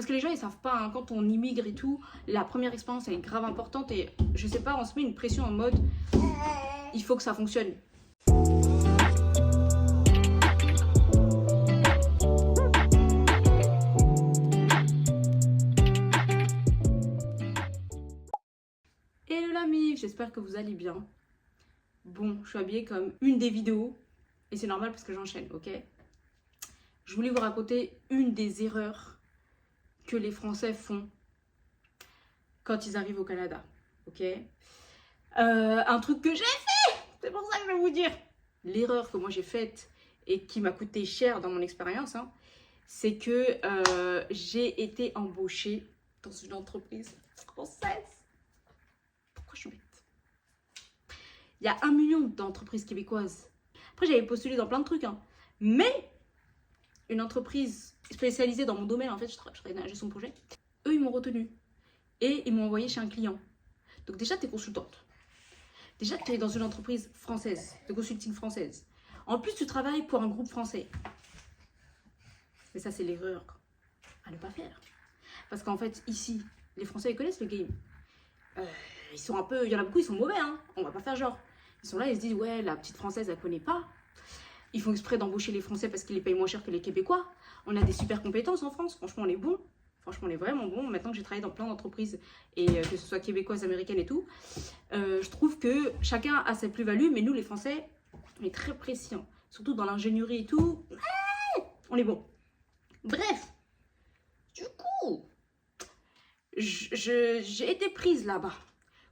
Parce que les gens, ils savent pas, hein, quand on immigre et tout, la première expérience, elle est grave importante. Et je sais pas, on se met une pression en mode, il faut que ça fonctionne. Hello l'ami, j'espère que vous allez bien. Bon, je suis habillée comme une des vidéos. Et c'est normal parce que j'enchaîne, ok? Je voulais vous raconter une des erreurs que les Français font quand ils arrivent au Canada, ok? Un truc que j'ai fait, c'est pour ça que je vais vous dire. L'erreur que moi j'ai faite et qui m'a coûté cher dans mon expérience, hein, c'est que j'ai été embauchée dans une entreprise française. Pourquoi je suis bête? Il y a 1 million d'entreprises québécoises. Après, j'avais postulé dans plein de trucs, hein. Mais une entreprise spécialisée dans mon domaine, en fait, je travaille dans la gestion de projet. Eux, ils m'ont retenue. Et ils m'ont envoyé chez un client. Donc déjà, tu es consultante. Déjà, tu es dans une entreprise française, de consulting française. En plus, tu travailles pour un groupe français. Mais ça, c'est l'erreur à ne pas faire. Parce qu'en fait, ici, les Français, ils connaissent le game. Ils sont un peu... Il y en a beaucoup, ils sont mauvais, hein. On va pas faire genre. Ils sont là, ils se disent, ouais, la petite Française, elle connaît pas. Ils font exprès d'embaucher les Français parce qu'ils les payent moins cher que les Québécois. On a des super compétences en France. Franchement, on est bon. Franchement, on est vraiment bon. Maintenant que j'ai travaillé dans plein d'entreprises, et que ce soit québécoises, américaines et tout, je trouve que chacun a ses plus-values. Mais nous, les Français, on est très précis. Hein. Surtout dans l'ingénierie et tout. On est bon. Bref. Du coup, j'ai été prise là-bas.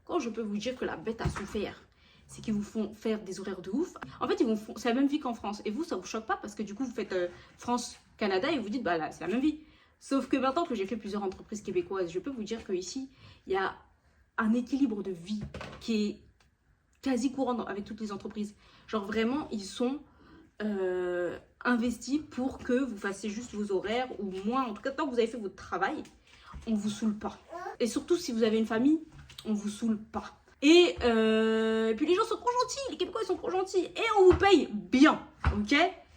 Quand je peux vous dire que la bête a souffert, c'est qu'ils vous font faire des horaires de ouf. En fait, c'est la même vie qu'en France. Et vous, ça vous choque pas parce que du coup, vous faites France-Canada et vous dites, bah là, c'est la même vie. Sauf que maintenant que j'ai fait plusieurs entreprises québécoises, je peux vous dire qu'ici, il y a un équilibre de vie qui est quasi courant avec toutes les entreprises. Genre vraiment, ils sont investis pour que vous fassiez juste vos horaires ou moins. En tout cas, tant que vous avez fait votre travail, on vous saoule pas. Et surtout, si vous avez une famille, on vous saoule pas. Et puis les gens sont trop gentils, les Québécois ils sont trop gentils et on vous paye bien, ok?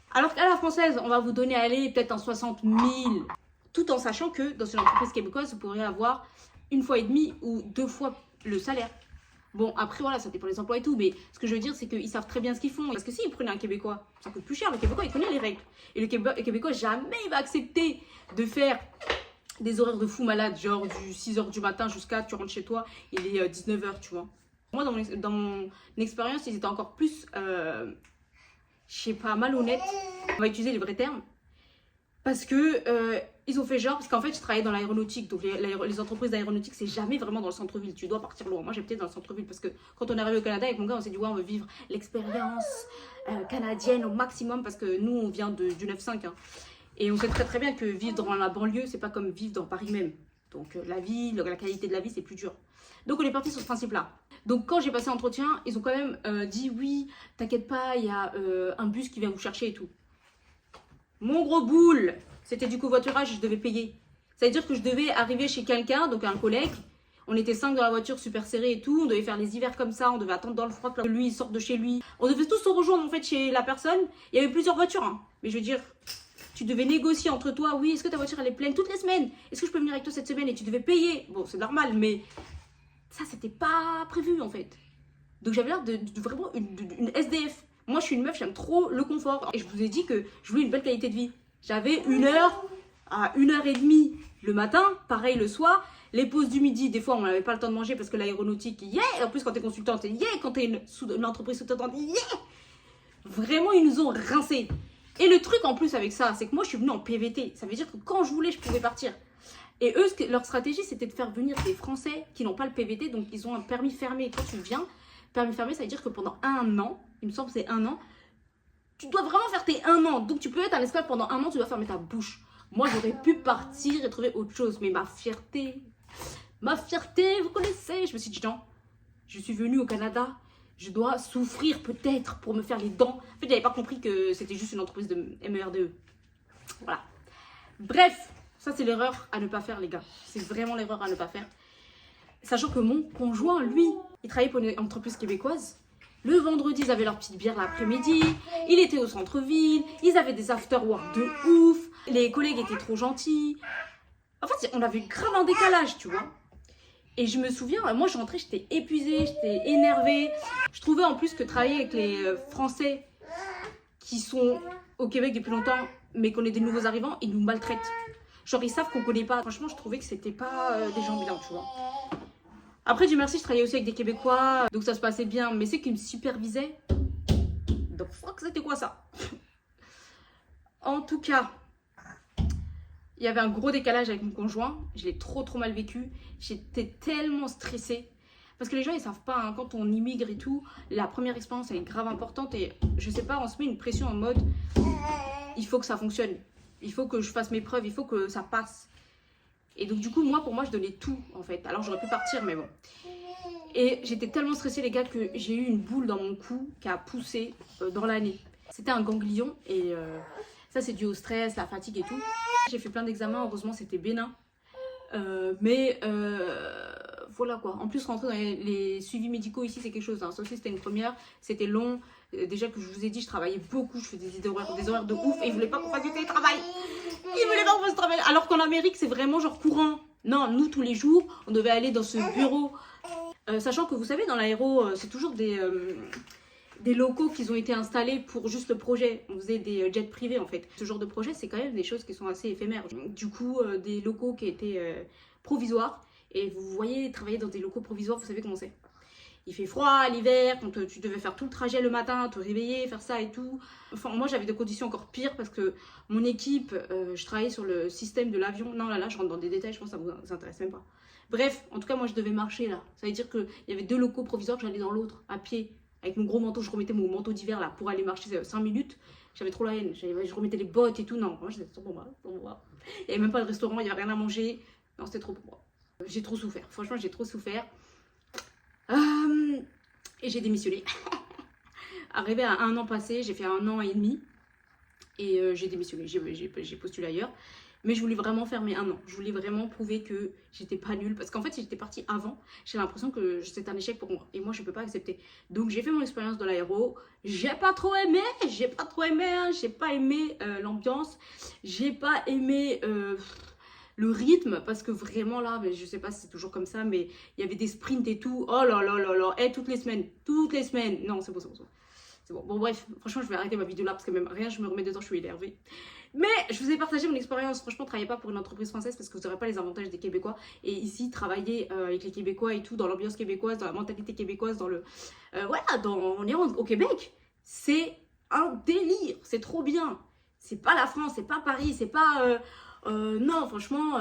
Alors qu'à la française, on va vous donner aller peut-être un 60 000, tout en sachant que dans une entreprise québécoise, vous pourriez avoir 1,5 fois ou 2 fois le salaire. Bon, après voilà, ça dépend des emplois et tout, mais ce que je veux dire, c'est qu'ils savent très bien ce qu'ils font. Parce que s'ils prenaient un Québécois, ça coûte plus cher, le Québécois il connaît les règles. Et le Québécois, jamais il va accepter de faire des horaires de fou malade, genre du 6h du matin jusqu'à tu rentres chez toi, il est 19h, tu vois. Moi, dans mon expérience, ils étaient encore plus, je sais pas, malhonnêtes. On va utiliser les vrais termes. Parce que ils ont fait genre, parce qu'en fait, je travaillais dans l'aéronautique. Donc, les entreprises d'aéronautique, c'est jamais vraiment dans le centre-ville. Tu dois partir loin. Moi, j'habitais dans le centre-ville parce que quand on est arrivé au Canada avec mon gars, on s'est dit, ouais, on veut vivre l'expérience canadienne au maximum parce que nous, on vient du 9-5. Hein. Et on sait très très bien que vivre dans la banlieue, c'est pas comme vivre dans Paris même. Donc la vie, la qualité de la vie, c'est plus dur. Donc on est parti sur ce principe-là. Donc quand j'ai passé l'entretien, ils ont quand même dit oui, t'inquiète pas, il y a un bus qui vient vous chercher et tout. Mon gros boule, c'était du covoiturage, je devais payer. Ça veut dire que je devais arriver chez quelqu'un, donc un collègue. On était 5 dans la voiture, super serré et tout. On devait faire les hivers comme ça, on devait attendre dans le froid que lui il sorte de chez lui. On devait tous se rejoindre en fait chez la personne. Il y avait plusieurs voitures, hein. Mais je veux dire... Tu devais négocier entre toi, oui, est-ce que ta voiture elle est pleine toutes les semaines? Est-ce que je peux venir avec toi cette semaine? Et tu devais payer. Bon, c'est normal, mais ça, c'était pas prévu en fait. Donc j'avais l'air de vraiment une SDF. Moi, je suis une meuf, j'aime trop le confort. Et je vous ai dit que je voulais une belle qualité de vie. J'avais 1 heure à 1h30 le matin, pareil le soir. Les pauses du midi, des fois, on n'avait pas le temps de manger parce que l'aéronautique, yeah! En plus, quand t'es consultante, yeah! Quand t'es une entreprise sous-traitante, yeah! Vraiment, ils nous ont rincés. Et le truc en plus avec ça, c'est que moi je suis venue en PVT. Ça veut dire que quand je voulais, je pouvais partir. Et eux, leur stratégie, c'était de faire venir des Français qui n'ont pas le PVT. Donc ils ont un permis fermé. Quand tu viens, permis fermé, ça veut dire que pendant 1 an, il me semble que c'est 1 an, tu dois vraiment faire tes 1 an. Donc tu peux être à l'esclave pendant 1 an, tu dois fermer ta bouche. Moi, j'aurais pu partir et trouver autre chose. Mais ma fierté, vous connaissez. Je me suis dit, non, je suis venue au Canada. Je dois souffrir peut-être pour me faire les dents. En fait, j'avais pas compris que c'était juste une entreprise de MERDE. Voilà. Bref, ça c'est l'erreur à ne pas faire, les gars. C'est vraiment l'erreur à ne pas faire. Sachant que mon conjoint, lui, il travaillait pour une entreprise québécoise. Le vendredi, ils avaient leur petite bière l'après-midi. Il était au centre-ville. Ils avaient des after-work de ouf. Les collègues étaient trop gentils. En fait, fait, on avait grave un décalage, tu vois. Et je me souviens, moi je rentrais, j'étais épuisée, j'étais énervée. Je trouvais en plus que travailler avec les Français qui sont au Québec depuis longtemps, mais qu'on est des nouveaux arrivants, ils nous maltraitent. Genre ils savent qu'on connaît pas. Franchement, je trouvais que c'était pas des gens bien, tu vois. Après, Dieu merci, je travaillais aussi avec des Québécois, donc ça se passait bien. Mais c'est qu'ils me supervisaient. Donc fuck, c'était quoi ça? En tout cas, il y avait un gros décalage avec mon conjoint. Je l'ai trop mal vécu. J'étais tellement stressée. Parce que les gens, ils savent pas, hein, quand on immigre et tout, la première expérience, elle est grave importante. Et je sais pas, on se met une pression en mode, il faut que ça fonctionne. Il faut que je fasse mes preuves, il faut que ça passe. Et donc du coup, moi, pour moi, je donnais tout, en fait. Alors j'aurais pu partir, mais bon. Et j'étais tellement stressée, les gars, que j'ai eu une boule dans mon cou qui a poussé dans l'année. C'était un ganglion et ça, c'est dû au stress, la fatigue et tout. J'ai fait plein d'examens, heureusement, c'était bénin. Voilà quoi. En plus, rentrer dans les suivis médicaux ici, c'est quelque chose. Hein. Sauf si c'était une première, c'était long. Déjà que je vous ai dit, je travaillais beaucoup, je faisais des horaires de ouf et ils voulaient pas qu'on fasse du télétravail. Ils voulaient pas qu'on fasse du travail. Alors qu'en Amérique, c'est vraiment genre courant. Non, nous, tous les jours, on devait aller dans ce bureau. Sachant que vous savez, dans l'aéro, c'est toujours des locaux qui ont été installés pour juste le projet. On faisait des jets privés en fait. Ce genre de projet, c'est quand même des choses qui sont assez éphémères. Du coup, des locaux qui étaient provisoires. Et vous voyez, travailler dans des locaux provisoires, vous savez comment c'est. Il fait froid l'hiver, quand tu devais faire tout le trajet le matin, te réveiller, faire ça et tout. Enfin, moi j'avais des conditions encore pires parce que mon équipe, je travaillais sur le système de l'avion. Non, là, je rentre dans des détails, je pense que ça vous intéresse même pas. Bref, en tout cas, moi je devais marcher là. Ça veut dire qu'il y avait 2 locaux provisoires, j'allais dans l'autre, à pied. Avec mon gros manteau, je remettais mon manteau d'hiver là pour aller marcher 5 minutes. J'avais trop la haine. Je remettais les bottes et tout. Non, moi j'étais trop pour moi. Il n'y avait même pas de restaurant, il n'y avait rien à manger. Non, c'était trop pour moi. J'ai trop souffert. Franchement, j'ai trop souffert. Et j'ai démissionné. Arrivé à 1 an passé, j'ai fait 1 an et demi. Et j'ai démissionné. J'ai postulé ailleurs. Mais je voulais vraiment faire mes 1 an. Je voulais vraiment prouver que j'étais pas nulle. Parce qu'en fait, si j'étais partie avant, j'ai l'impression que c'était un échec pour moi. Et moi, je peux pas accepter. Donc, j'ai fait mon expérience dans l'aéro. J'ai pas trop aimé. Hein. J'ai pas aimé l'ambiance. J'ai pas aimé le rythme. Parce que vraiment là, mais je sais pas si c'est toujours comme ça, mais il y avait des sprints et tout. Oh là là là là. Et toutes les semaines. Non, c'est bon. C'est bon. Bon, bref, franchement, je vais arrêter ma vidéo là parce que même rien, je me remets dedans, je suis énervée. Mais je vous ai partagé mon expérience. Franchement, travaillez pas pour une entreprise française parce que vous n'aurez pas les avantages des Québécois. Et ici, travailler avec les Québécois et tout, dans l'ambiance québécoise, dans la mentalité québécoise, dans le. Voilà, on est au Québec. C'est un délire. C'est trop bien. C'est pas la France, c'est pas Paris, c'est pas. Non, franchement,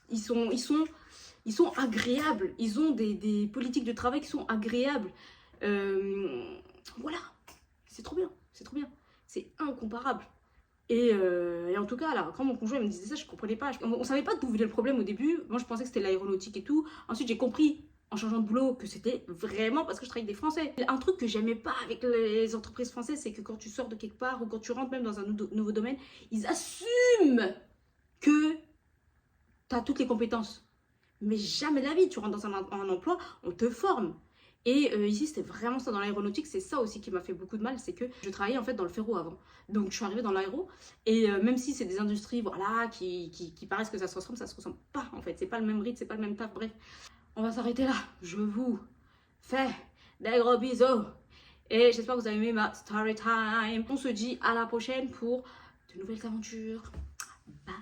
ils sont agréables. Ils ont des politiques de travail qui sont agréables. Voilà, c'est trop bien, c'est incomparable. Et en tout cas, là, quand mon conjoint me disait ça, je comprenais pas. On savait pas d'où venait le problème au début. Moi, je pensais que c'était l'aéronautique et tout. Ensuite, j'ai compris en changeant de boulot que c'était vraiment parce que je travaillais avec des Français. Un truc que j'aimais pas avec les entreprises françaises, c'est que quand tu sors de quelque part ou quand tu rentres même dans un nouveau domaine, ils assument que tu as toutes les compétences. Mais jamais de la vie, tu rentres dans un emploi, on te forme. Et ici, c'était vraiment ça dans l'aéronautique. C'est ça aussi qui m'a fait beaucoup de mal, c'est que je travaillais en fait dans le ferro avant. Donc, je suis arrivée dans l'aéro. Et même si c'est des industries voilà, qui paraissent que ça se ressemble pas en fait. C'est pas le même rythme, c'est pas le même taf. Bref, on va s'arrêter là. Je vous fais des gros bisous. Et j'espère que vous avez aimé ma story time. On se dit à la prochaine pour de nouvelles aventures. Bye.